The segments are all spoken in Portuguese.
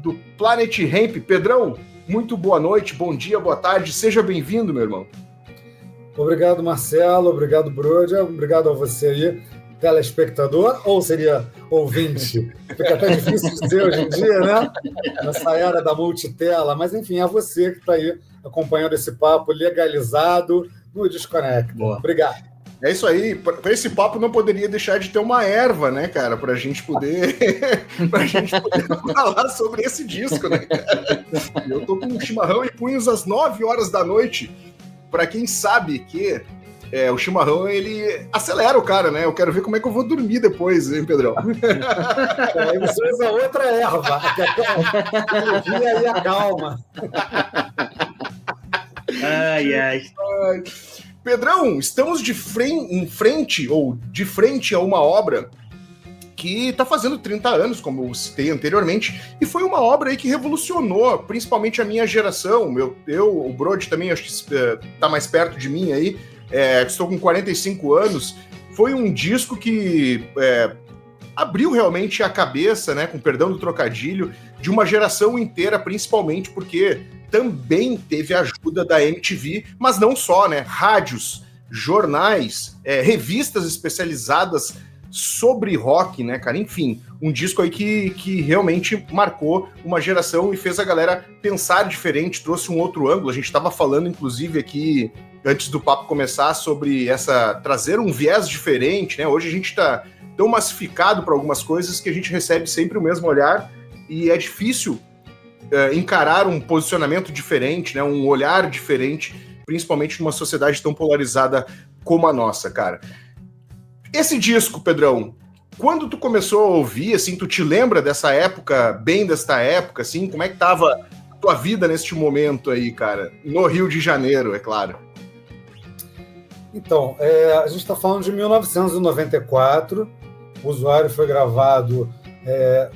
do Planet Hemp. Pedrão, muito boa noite, bom dia, boa tarde, seja bem-vindo, meu irmão. Obrigado, Marcelo, obrigado, Brody, obrigado a você aí, telespectador, ou seria ouvinte? Fica até difícil dizer hoje em dia, né? Nessa era da multitela, mas enfim, é você que está aí acompanhando esse papo legalizado no Desconecta. Boa. Obrigado. É isso aí, para esse papo não poderia deixar de ter uma erva, né, cara, pra gente poder falar sobre esse disco, né, cara? Eu tô com um chimarrão e punhos às 9 horas da noite. Pra quem sabe que o chimarrão, ele acelera o cara, né? Eu quero ver como é que eu vou dormir depois, hein, Pedrão? Aí você usa outra erva, que alivia aí a calma. Ai. Pedrão, estamos de frente a uma obra que está fazendo 30 anos, como eu citei anteriormente, e foi uma obra aí que revolucionou, principalmente a minha geração. O Brody também, acho que está mais perto de mim aí, estou com 45 anos. Foi um disco que abriu realmente a cabeça, né, com perdão do trocadilho, de uma geração inteira, principalmente porque também teve a ajuda da MTV, mas não só, né? Rádios, jornais, revistas especializadas sobre rock, né, cara? Enfim, um disco aí que realmente marcou uma geração e fez a galera pensar diferente, trouxe um outro ângulo. A gente estava falando, inclusive, aqui, antes do papo começar, sobre trazer um viés diferente, né? Hoje a gente tá tão massificado para algumas coisas que a gente recebe sempre o mesmo olhar e é difícil encarar um posicionamento diferente, né, um olhar diferente, principalmente numa sociedade tão polarizada como a nossa, cara. Esse disco, Pedrão, quando tu começou a ouvir, assim, tu te lembra dessa época, assim, como é que tava a tua vida neste momento aí, cara? No Rio de Janeiro, é claro. Então, a gente está falando de 1994, o Usuário foi gravado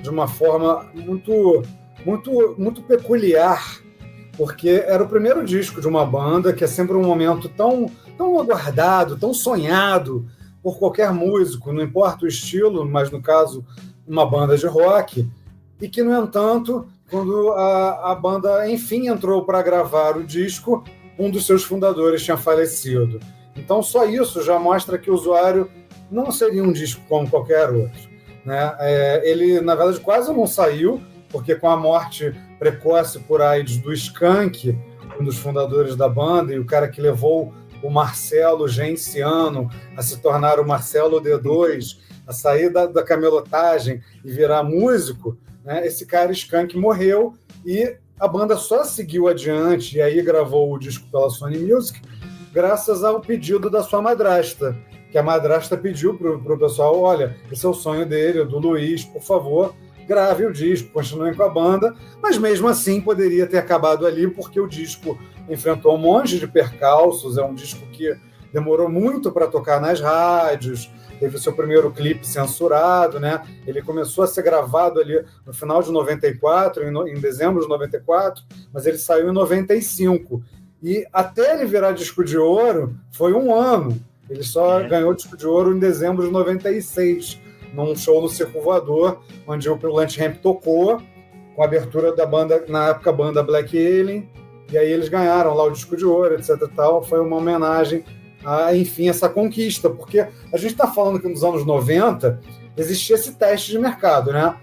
de uma forma muito peculiar, porque era o primeiro disco de uma banda que é sempre um momento tão aguardado, tão sonhado por qualquer músico, não importa o estilo, mas no caso uma banda de rock, e que, no entanto, quando a banda enfim entrou para gravar o disco, um dos seus fundadores tinha falecido. Então só isso já mostra que o Usuário não seria um disco como qualquer outro, né? Ele, na verdade, quase não saiu, porque com a morte precoce por AIDS do Skank, um dos fundadores da banda, e o cara que levou o Marcelo Genciano a se tornar o Marcelo D2, a sair da camelotagem e virar músico, né? Esse cara, Skank, morreu e a banda só seguiu adiante e aí gravou o disco pela Sony Music graças ao pedido da sua madrasta, que a madrasta pediu para o pessoal, olha, esse é o sonho dele, do Luiz, por favor, grave o disco, continuem com a banda, mas mesmo assim poderia ter acabado ali, porque o disco enfrentou um monte de percalços, é um disco que demorou muito para tocar nas rádios, teve o seu primeiro clipe censurado, né? Ele começou a ser gravado ali no final de 94, em dezembro de 94, mas ele saiu em 95. E até ele virar disco de ouro, foi um ano. Ele só ganhou disco de ouro em dezembro de 96, num show no Circo Voador, onde o Planet Hemp tocou, com a abertura da banda, na época, a banda Black Alien, e aí eles ganharam lá o disco de ouro, etc. e tal. Foi uma homenagem a, enfim, essa conquista, porque a gente está falando que nos anos 90 existia esse teste de mercado, né?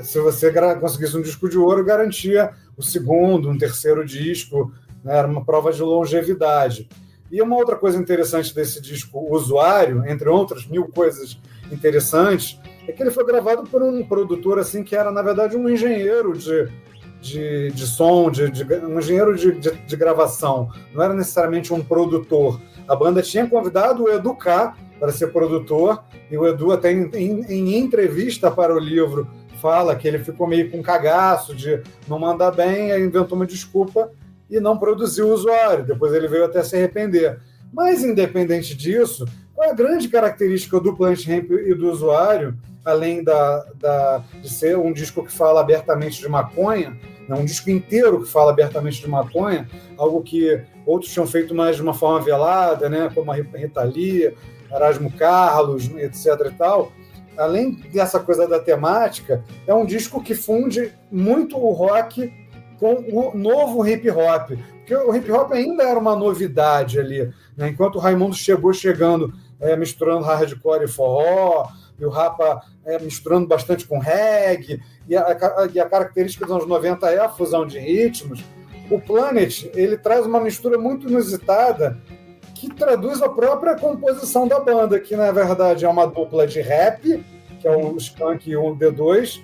Se você conseguisse um disco de ouro, garantia o segundo, um terceiro disco, né? Era uma prova de longevidade. E uma outra coisa interessante desse disco, Usuário, entre outras mil coisas interessantes, é que ele foi gravado por um produtor assim, que era, na verdade, um engenheiro de som, um engenheiro de gravação, não era necessariamente um produtor. A banda tinha convidado o Edu K para ser produtor, e o Edu até em entrevista para o livro fala que ele ficou meio com cagaço de não mandar bem, aí inventou uma desculpa e não produziu o Usuário. Depois ele veio até se arrepender. Mas, independente disso, qual é a grande característica do Planet Hemp e do Usuário, além de ser um disco que fala abertamente de maconha, né, um disco inteiro que fala abertamente de maconha, algo que outros tinham feito mais de uma forma velada, né, como a Rita Lee, Erasmo Carlos, etc. e tal, além dessa coisa da temática, é um disco que funde muito o rock com o novo hip-hop, porque o hip-hop ainda era uma novidade ali, né? Enquanto o Raimundo chegando, misturando hardcore e forró, e o Rapa misturando bastante com reggae, e a característica dos anos 90 é a fusão de ritmos. O Planet, ele traz uma mistura muito inusitada que traduz a própria composição da banda, que na verdade é uma dupla de rap, que é o Skank e o D2,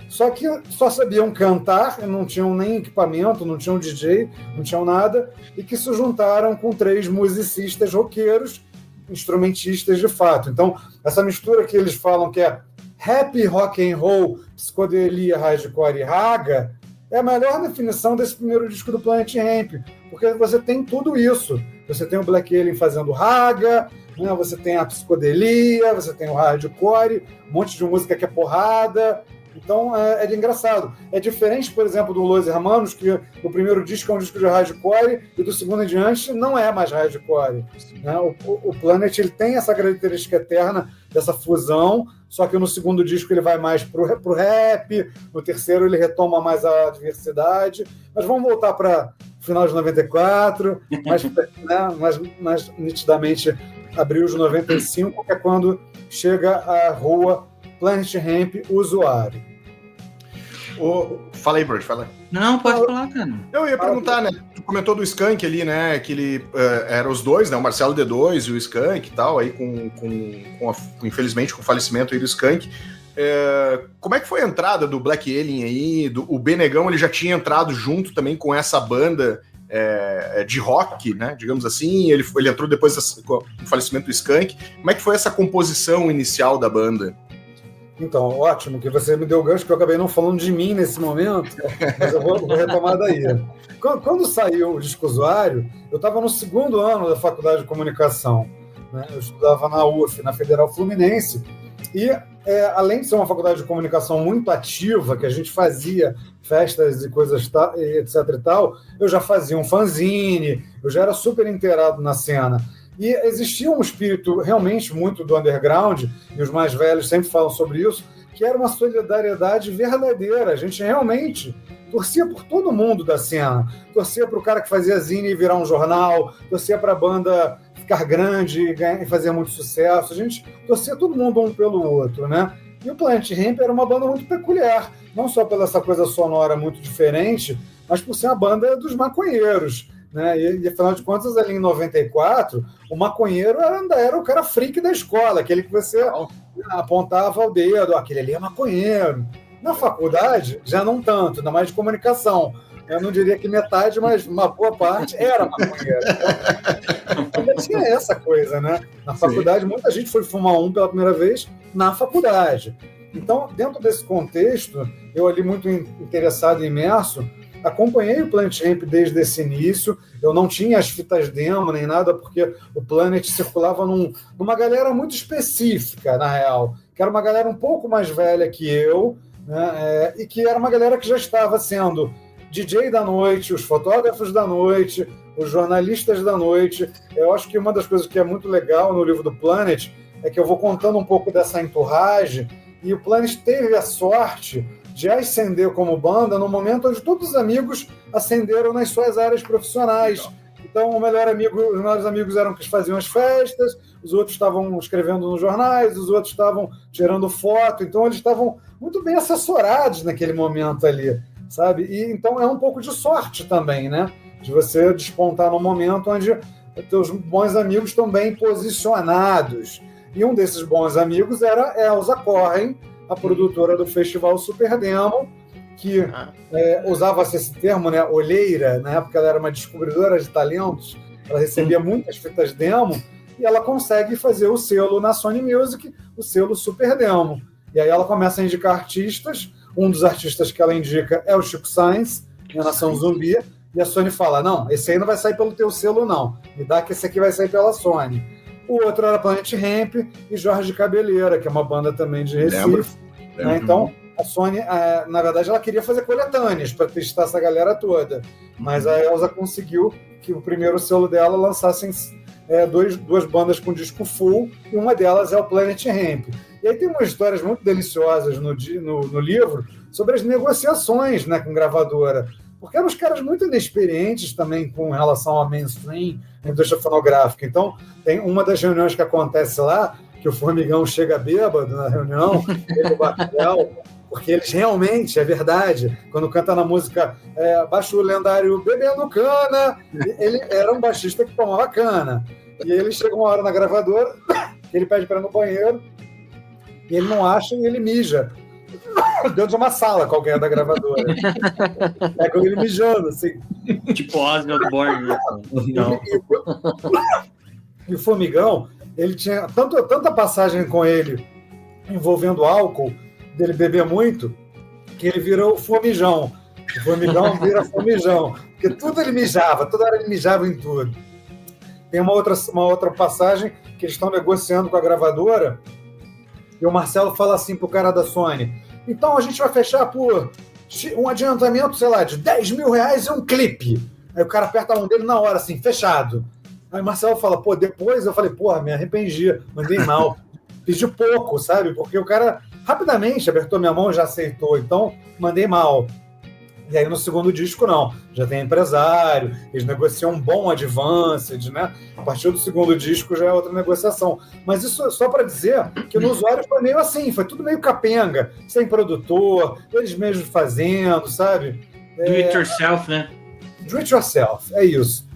só que só sabiam cantar, não tinham nem equipamento, não tinham DJ, não tinham nada, e que se juntaram com 3 musicistas roqueiros, instrumentistas de fato. Então, essa mistura que eles falam que é rap, rock and roll, psicodelia, hardcore e raga, é a melhor definição desse primeiro disco do Planet Hemp, porque você tem tudo isso. Você tem o Black Alien fazendo raga, né? Você tem a psicodelia, você tem o hardcore, um monte de música que é porrada. Então é engraçado. É diferente, por exemplo, do Los Hermanos, que o primeiro disco é um disco de hardcore e do segundo em diante não é mais hardcore. Né? O Planet ele tem essa característica eterna dessa fusão, só que no segundo disco ele vai mais pro rap, no terceiro ele retoma mais a diversidade. Mas vamos voltar para o final de 94, mais nitidamente abril de 95, que é quando chega a rua Planet Hemp Usuário. Fala aí, Bird, fala aí. Não, pode falar, cara. Eu ia perguntar, né? Tu comentou do Skank ali, né? Que ele eram os dois, né? O Marcelo D2 e o Skank e tal, aí infelizmente com o falecimento aí do Skank. Como é que foi a entrada do Black Alien aí? O Benegão, ele já tinha entrado junto também com essa banda de rock, né? Digamos assim. Ele entrou depois do falecimento do Skank. Como é que foi essa composição inicial da banda? Então, ótimo que você me deu o gancho, que eu acabei não falando de mim nesse momento, mas eu vou retomar daí. Quando saiu o Disco Usuário, eu estava no segundo ano da Faculdade de Comunicação. Né? Eu estudava na UF, na Federal Fluminense, e além de ser uma faculdade de comunicação muito ativa, que a gente fazia festas e coisas, etc e tal, eu já fazia um fanzine, eu já era super inteirado na cena. E existia um espírito realmente muito do underground, e os mais velhos sempre falam sobre isso, que era uma solidariedade verdadeira. A gente realmente torcia por todo mundo da cena. Torcia para o cara que fazia zine e virar um jornal, torcia para a banda ficar grande e fazer muito sucesso. A gente torcia todo mundo um pelo outro, né? E o Planet Hemp era uma banda muito peculiar, não só pela essa coisa sonora muito diferente, mas por ser uma banda dos maconheiros. Né? E afinal de contas, ali em 94, o maconheiro ainda era o cara freak da escola, aquele que você apontava o dedo, aquele ali é maconheiro. Na faculdade, já não tanto, ainda mais de comunicação. Eu não diria que metade, mas uma boa parte era maconheiro. Então, ainda tinha essa coisa, né? Na faculdade, muita gente foi fumar pela primeira vez na faculdade. Então, dentro desse contexto, eu ali muito interessado e imerso, acompanhei o Planet Hemp desde esse início. Eu não tinha as fitas demo nem nada, porque o Planet circulava numa galera muito específica, na real, que era uma galera um pouco mais velha que eu, né? E que era uma galera que já estava sendo DJ da noite, os fotógrafos da noite, os jornalistas da noite. Eu acho que uma das coisas que é muito legal no livro do Planet é que eu vou contando um pouco dessa entourage, e o Planet teve a sorte de ascender como banda no momento onde todos os amigos ascenderam nas suas áreas profissionais. Então, os melhores amigos eram que faziam as festas, os outros estavam escrevendo nos jornais, os outros estavam tirando foto. Então, eles estavam muito bem assessorados naquele momento ali, sabe? E então é um pouco de sorte também, né? De você despontar num momento onde teus bons amigos estão bem posicionados. E um desses bons amigos era Elza Corren, a produtora do festival Super Demo, que usava-se esse termo, né, olheira. Na época ela era uma descobridora de talentos, ela recebia muitas fitas demo, e ela consegue fazer o selo na Sony Music, o selo Super Demo. E aí ela começa a indicar artistas, um dos artistas que ela indica é o Chico Science, na Nação Zumbi, e a Sony fala, não, esse aí não vai sair pelo teu selo não, me dá que esse aqui vai sair pela Sony. O outro era Planet Hemp e Jorge Cabeleira, que é uma banda também de Recife. Né? Então, a Sony, na verdade, ela queria fazer coletâneas para testar essa galera toda. Mas a Elza conseguiu que o primeiro selo dela lançassem duas bandas com disco full, e uma delas é o Planet Hemp. E aí tem umas histórias muito deliciosas no livro sobre as negociações, né, com gravadora. Porque eram uns caras muito inexperientes também com relação ao mainstream, à indústria fonográfica. Então, tem uma das reuniões que acontece lá, que o Formigão chega bêbado na reunião, ele o Bacurau, porque eles realmente, é verdade, quando canta na música Baixo Lendário Bebendo Cana, ele era um baixista que tomava cana. E ele chega uma hora na gravadora, ele pede para ir no banheiro, e ele não acha e ele mija dentro de uma sala qualquer da gravadora. É com ele mijando, assim. Tipo Oswald Borne. E o Formigão, ele tinha tanta passagem com ele envolvendo álcool, dele beber muito, que ele virou Formijão. O Formigão vira Formijão. Porque tudo ele mijava, toda hora ele mijava em tudo. Tem uma outra passagem que eles estão negociando com a gravadora, e o Marcelo fala assim pro cara da Sony: então a gente vai fechar por um adiantamento, sei lá, de 10 mil reais e um clipe. Aí o cara aperta a mão dele na hora, assim, fechado. Aí o Marcelo fala, pô, depois eu falei, porra, me arrependi, mandei mal. Pedi pouco, sabe? Porque o cara rapidamente apertou minha mão e já aceitou, então mandei mal. E aí no segundo disco, não. Já tem empresário, eles negociam um bom advance, né? A partir do segundo disco já é outra negociação. Mas isso só para dizer que no Usuário foi meio assim, foi tudo meio capenga, sem produtor, eles mesmos fazendo, sabe? Do it yourself, né? Do it yourself, é isso.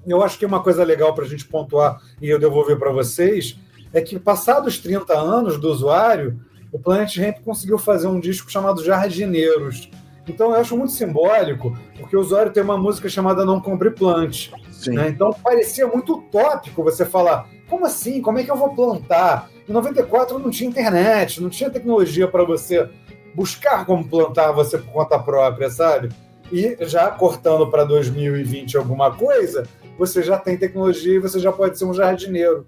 Eu acho que uma coisa legal para a gente pontuar e eu devolver para vocês é que, passados 30 anos do Usuário, o Planet Hemp conseguiu fazer um disco chamado Jardineiros. Então eu acho muito simbólico, porque o Usuário tem uma música chamada Não Compre Plante. Né? Então parecia muito utópico você falar, como assim? Como é que eu vou plantar? Em 94 não tinha internet, não tinha tecnologia para você buscar como plantar você por conta própria, sabe? E já cortando para 2020 alguma coisa, você já tem tecnologia e você já pode ser um jardineiro.